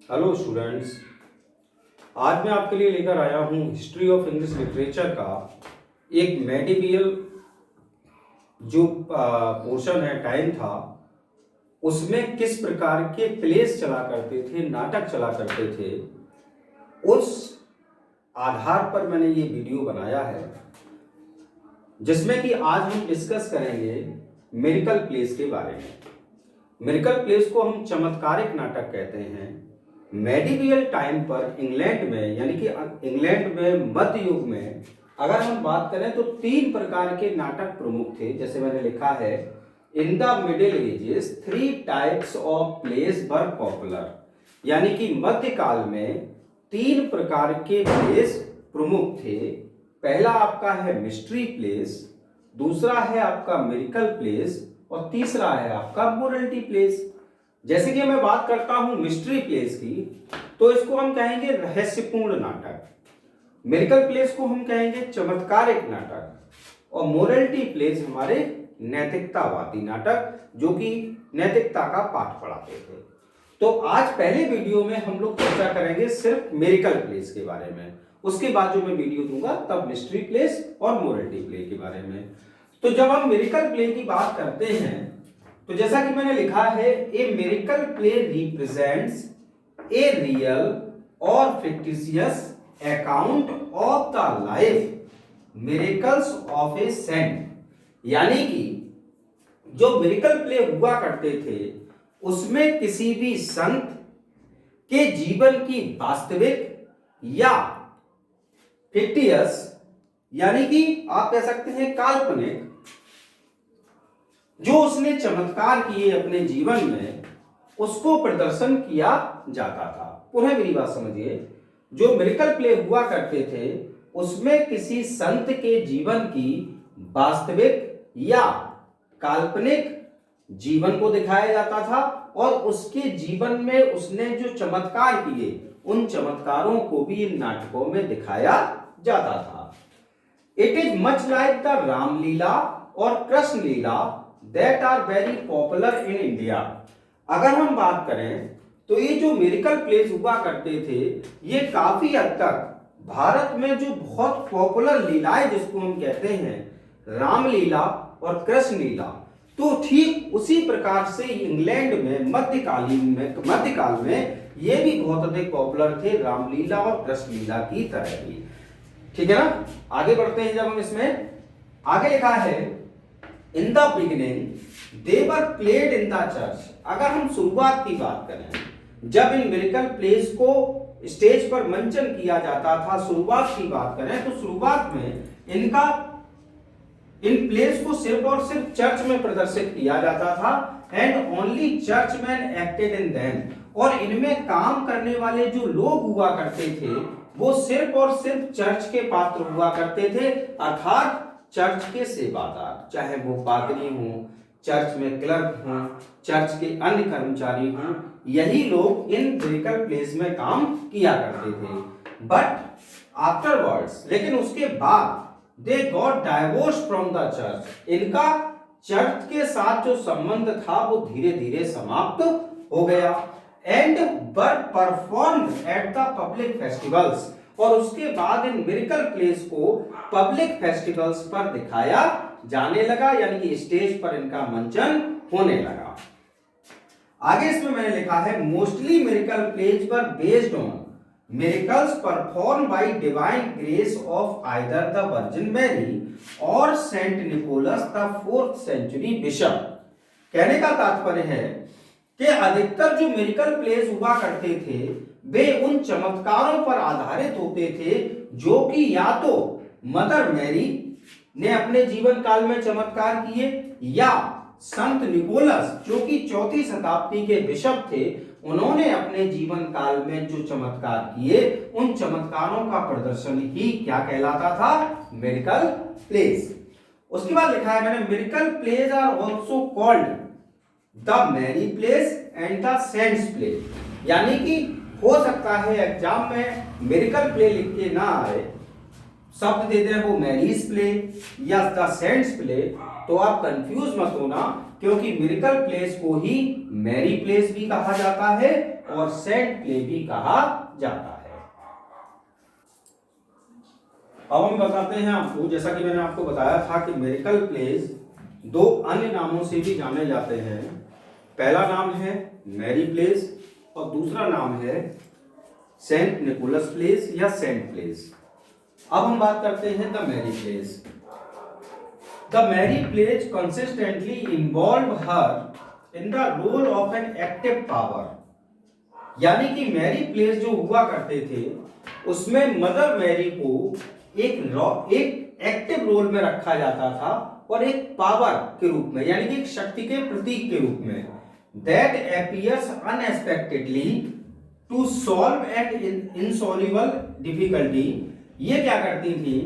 Hello students. आज मैं आपके लिए लेकर आया हूँ हिस्ट्री ऑफ इंग्लिश लिटरेचर का एक मेडिवियल जो पोर्शन है, टाइम था, उसमें किस प्रकार के प्लेस चला करते थे, नाटक चला करते थे, उस आधार पर मैंने ये वीडियो बनाया है, जिसमें कि आज हम डिस्कस करेंगे मिरेकल प्लेस के बारे में। मिरेकल प्लेस को हम चमत्कारिक नाटक कहते हैं। मेडिवियल टाइम पर इंग्लैंड में, यानी कि इंग्लैंड में मध्य युग में अगर हम बात करें तो 3 प्रकार के नाटक प्रमुख थे। जैसे मैंने लिखा है, in the middle ages 3 types of place were popular, यानी कि मध्यकाल में 3 प्रकार के प्लेस प्रमुख थे। पहला आपका है मिस्ट्री प्लेस, दूसरा है आपका मिरेकल प्लेस और तीसरा है आपका मोरलिटी प्लेस। जैसे कि मैं बात करता हूं मिस्ट्री प्लेस की, तो इसको हम कहेंगे रहस्यपूर्ण नाटक, मिरेकल प्लेस को हम कहेंगे चमत्कारिक नाटक और मोरलिटी प्लेस हमारे नैतिकतावादी नाटक, जो कि नैतिकता का पाठ पढ़ाते थे। तो आज पहले वीडियो में हम लोग चर्चा करेंगे सिर्फ मिरेकल प्लेस के बारे में, उसके बाद जो मैं वीडियो दूंगा तब मिस्ट्री प्लेस और मोरलिटी प्ले के बारे में। तो जब हम मिरेकल प्ले की बात करते हैं, तो जैसा कि मैंने लिखा है, a miracle play represents a real और fictitious account of the life miracles of a saint, यानी कि जो मिरेकल प्ले हुआ करते थे उसमें किसी भी संत के जीवन की वास्तविक या फिक्टियस, यानी कि आप कह सकते हैं काल्पनिक, जो उसने चमत्कार किए अपने जीवन में, उसको प्रदर्शन किया जाता था। पुनः मेरी बात समझिए, जो मिरेकल प्ले हुआ करते थे उसमें किसी संत के जीवन की वास्तविक या काल्पनिक जीवन को दिखाया जाता था और उसके जीवन में उसने जो चमत्कार किए उन चमत्कारों को भी इन नाटकों में दिखाया जाता था। It is much like the Ramlila और Krishna Lila that are very popular in India. अगर हम बात करें तो ये जो मिरेकल प्लेस हुआ करते थे, ये काफी हद तक भारत में जो बहुत पॉपुलर लीलाएं जिसको हम कहते हैं, रामलीला और कृष्ण लीला, तो ठीक उसी प्रकार से इंग्लैंड में मध्यकाल में ये भी बहुत अधिक पॉपुलर थे, रामलीला और कृष्ण लीला की तरह ही। ठीक है ना। आगे बढ़ते हैं। जब हम इसमें आगे लिखा है, in the beginning they were played in the church. अगर हम शुरुआत की बात करें, जब इन मिरेकल प्लेस को स्टेज पर मंचन किया जाता था, शुरुआत की बात करें तो शुरुआत में इन प्लेस को सिर्फ और सिर्फ चर्च में प्रदर्शित किया जाता था, and only churchman acted in them. और इनमें काम करने वाले जो लोग हुआ करते थे वो सिर्फ और सिर्फ चर्च के पात्र हुआ करते थे, अर्थात चर्च के सेवादार, चाहे वो पादरी हों, चर्च में क्लर्क हों, चर्च के अन्य कर्मचारी हों, यही लोग इन मिरेकल प्लेस में काम किया करते थे। बट आफ्टरवर्ड्स, लेकिन उसके बाद they got divorce from the church. इनका चर्च के साथ जो संबंध था वो धीरे धीरे समाप्त हो गया, and were performed at the public festivals. और उसके बाद इन मिरेकल प्लेस को पब्लिक फेस्टिवल्स पर दिखाया जाने लगा, यानी कि स्टेज पर इनका मंचन होने लगा। आगे इसमें मैंने लिखा है, mostly miracle plays were based on miracles performed by divine grace of either the Virgin Mary or Saint Nicholas the 4th century bishop। कहने का तात्पर्य है कि अधिकतर जो मिरेकल प्लेस हुआ करते थे वे उन चमत्कारों पर आधारित होते थे जो कि या तो मदर मैरी ने अपने जीवन काल में चमत्कार किए, या संत निकोलस जो कि 4वीं शताब्दी के बिशप थे, उन्होंने अपने जीवन काल में जो चमत्कार किए उन चमत्कारों का प्रदर्शन ही क्या कहलाता था, मिरेकल प्लेस। उसके बाद लिखा है मैंने, miracle plays are also called the Mary plays and the saints play. यानी कि हो सकता है एग्जाम में मिरेकल प्ले लिख के ना आए, शब्द दे दें वो मैरीज प्ले या द सेंट्स प्ले, तो आप कंफ्यूज मत होना, क्योंकि मिरेकल प्लेस को ही मैरी प्लेस भी कहा जाता है और सेंट प्ले भी कहा जाता है। अब हम बताते हैं आपको, जैसा कि मैंने आपको बताया था कि मिरेकल प्लेस दो अन्य नामों से भी जाने जाते हैं। पहला नाम है मैरी प्लेस और दूसरा नाम है सेंट निकोलस प्लेस या सेंट प्लेस। अब हम बात करते हैं the Mary plays. The Mary plays consistently involve her in the role of an active power, यानी कि मैरी प्लेस जो हुआ करते थे उसमें मदर मैरी को एक एक्टिव रोल में रखा जाता था और एक पावर के रूप में, यानी कि एक शक्ति के प्रतीक के रूप में, that appears unexpectedly to solve an insoluble difficulty. ये क्या करती थी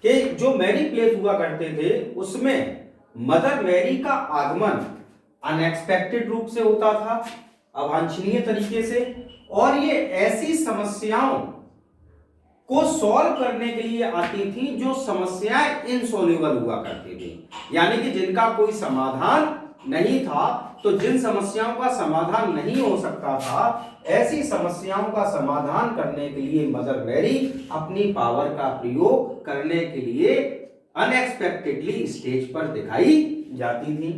कि जो मैरी प्लेस हुआ करते थे उसमें मदर मैरी का आगमन अनएक्सपेक्टेड रूप से होता था, अवांछनीय तरीके से, और ये ऐसी समस्याओं को सॉल्व करने के लिए आती थी जो समस्याएं इनसॉल्युबल हुआ करती थी, यानी कि जिनका कोई समाधान नहीं था। तो जिन समस्याओं का समाधान नहीं हो सकता था, ऐसी समस्याओं का समाधान करने के लिए मदर मैरी अपनी पावर का प्रयोग करने के लिए अनएक्सपेक्टेडली स्टेज पर दिखाई जाती थी।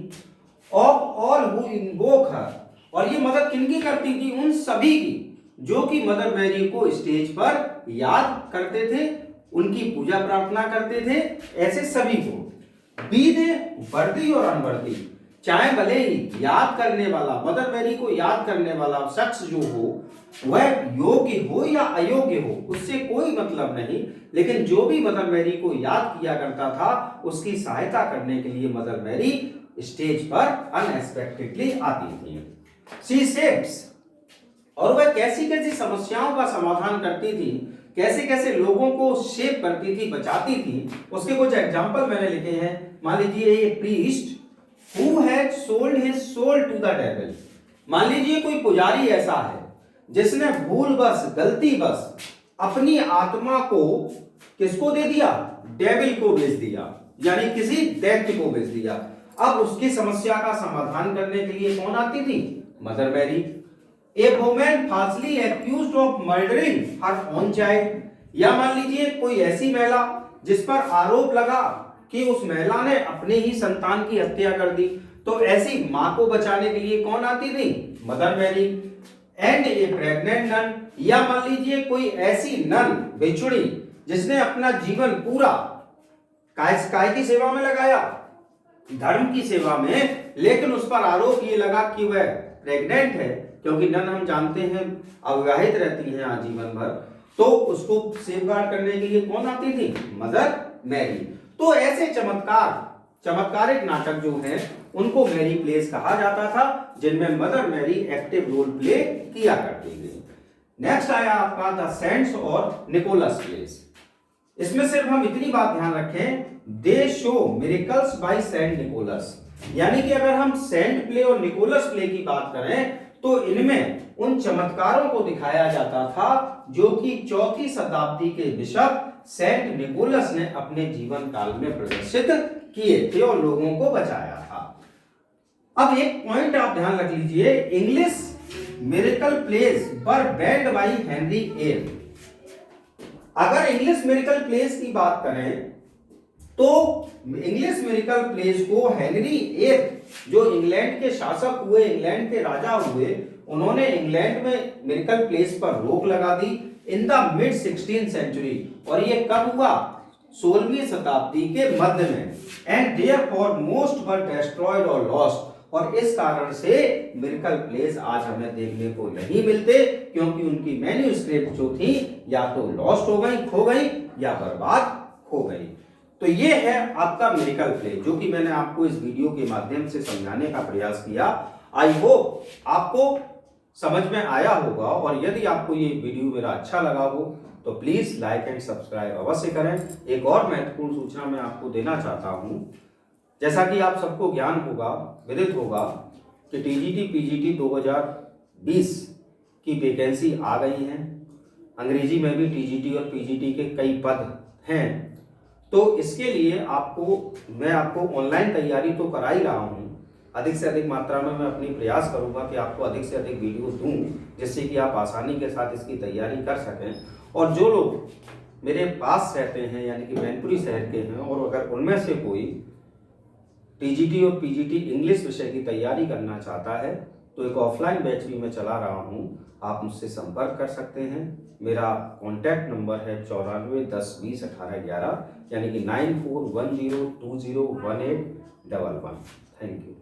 ऑफ ऑल हु इन्वोक हर, और ये मदद किनकी करती थी? उन सभी की जो कि मदर मैरी को स्टेज पर याद करते थे, उनकी पूजा प्रार्थना करते थे, ऐसे सभी को, बी दे वर्दी और अनवर्दी, चाहे भले ही याद करने वाला, मदर मैरी को याद करने वाला शख्स जो हो वह योग्य हो या अयोग्य हो, उससे कोई मतलब नहीं, लेकिन जो भी मदर मैरी को याद किया करता था उसकी सहायता करने के लिए मदर मैरी स्टेज पर अनएक्सपेक्टेडली आती थी। शी शेप्स, और वह कैसी कैसी समस्याओं का समाधान करती थी, कैसे कैसे लोगों को शेप करती थी, बचाती थी, उसके कुछ एग्जाम्पल मैंने लिखे हैं। मान लीजिए ये priest who had sold his soul to the devil, मान लीजिए कोई पुजारी ऐसा है जिसने भूल बस, गलती बस अपनी आत्मा को किसको दे दिया? डेविल को बेच दिया, यानी किसी दैत्य को बेच दिया। अब उसकी समस्या का समाधान करने के लिए कौन आती थी? Mother Mary. A woman falsely accused of murdering her own child, या मान लीजिए कोई ऐसी महिला जिस पर आरोप लगा कि उस महिला ने अपने ही संतान की हत्या कर दी, तो ऐसी मां को बचाने के लिए कौन आती थी? Mother Mary. And a pregnant nun, या मान लीजिए कोई ऐसी नन, बिछुड़ी, जिसने अपना जीवन पूरा काय की सेवा में लगाया? धर्म की सेवा में, लेकिन उस पर आरोप ये लगा कि वह प्रेग्नेंट है, क्योंकि नन हम जानते हैं अविवाहित रहती हैं आजीवन भर, तो उसको सेफगार्ड करने के लिए कौन आती थी? Mother Mary. तो ऐसे चमत्कारिक नाटक जो हैं उनको मैरी प्लेस कहा जाता था, जिनमें Mother Mary active role play किया करती थी। नेक्स्ट आया आपका द सेंट्स और निकोलस प्लेस। इसमें सिर्फ हम इतनी बात ध्यान रखें, they show miracles by Saint Nicholas, यानी कि अगर हम सेंट प्ले और निकोलस प्ले की बात करें तो इनमें उन चमत्कारों को दिखाया जाता था जो कि 4वीं शताब्दी के बिशप सेंट निकोलस ने अपने जीवन काल में प्रदर्शित किए थे और लोगों को बचाया था। अब एक पॉइंट आप ध्यान रख लीजिए, English miracle plays were banned by Henry VIII। अगर इंग्लिश मिरेकल प्लेस की बात करें तो इंग्लिश मिरेकल प्लेस को हेनरी VIII जो इंग्लैंड के शासक हुए, इंग्लैंड के राजा हुए, उन्होंने इंग्लैंड में मिरेकल प्लेस पर रोक लगा दी in the mid 16th century. और ये कब हुआ? 16वीं शताब्दी के मध्य में। And therefore most were destroyed और लॉस्ट, और इस कारण से मिरेकल प्लेस आज हमें देखने को नहीं मिलते, क्योंकि उनकी मैन्युस्क्रिप्ट जो थी या तो लॉस्ट हो गई, खो गई, या बर्बाद हो गई। तो ये है आपका मिरेकल प्ले, जो कि मैंने आपको इस वीडियो के माध्यम से समझाने का प्रयास किया। आई होप आपको समझ में आया होगा, और यदि आपको ये वीडियो मेरा अच्छा लगा हो तो प्लीज लाइक एंड सब्सक्राइब अवश्य करें। एक और महत्वपूर्ण सूचना मैं आपको देना चाहता हूं, जैसा कि आप सबको ज्ञान होगा, विदित होगा कि टीजीटी पीजीटी 2020 की वैकेंसी आ गई है। अंग्रेजी में भी टीजीटी और पीजीटी के कई पद हैं, तो इसके लिए मैं आपको ऑनलाइन तैयारी तो करा ही रहा हूं। अधिक से अधिक मात्रा में मैं अपनी प्रयास करूंगा कि आपको अधिक से अधिक वीडियो दूं, जिससे कि आप आसानी के साथ इसकी तैयारी कर सकें। और जो लोग मेरे पास रहते हैं यानी कि मैनपुरी शहर के हैं, और अगर उनमें से कोई टीजीटी और पीजीटी इंग्लिश विषय की तैयारी करना चाहता है तो एक ऑफलाइन बैच भी मैं चला रहा हूं, आप मुझसे संपर्क कर सकते हैं। मेरा कॉन्टैक्ट नंबर है 9410201811, यानी कि 9410201811। Thank you.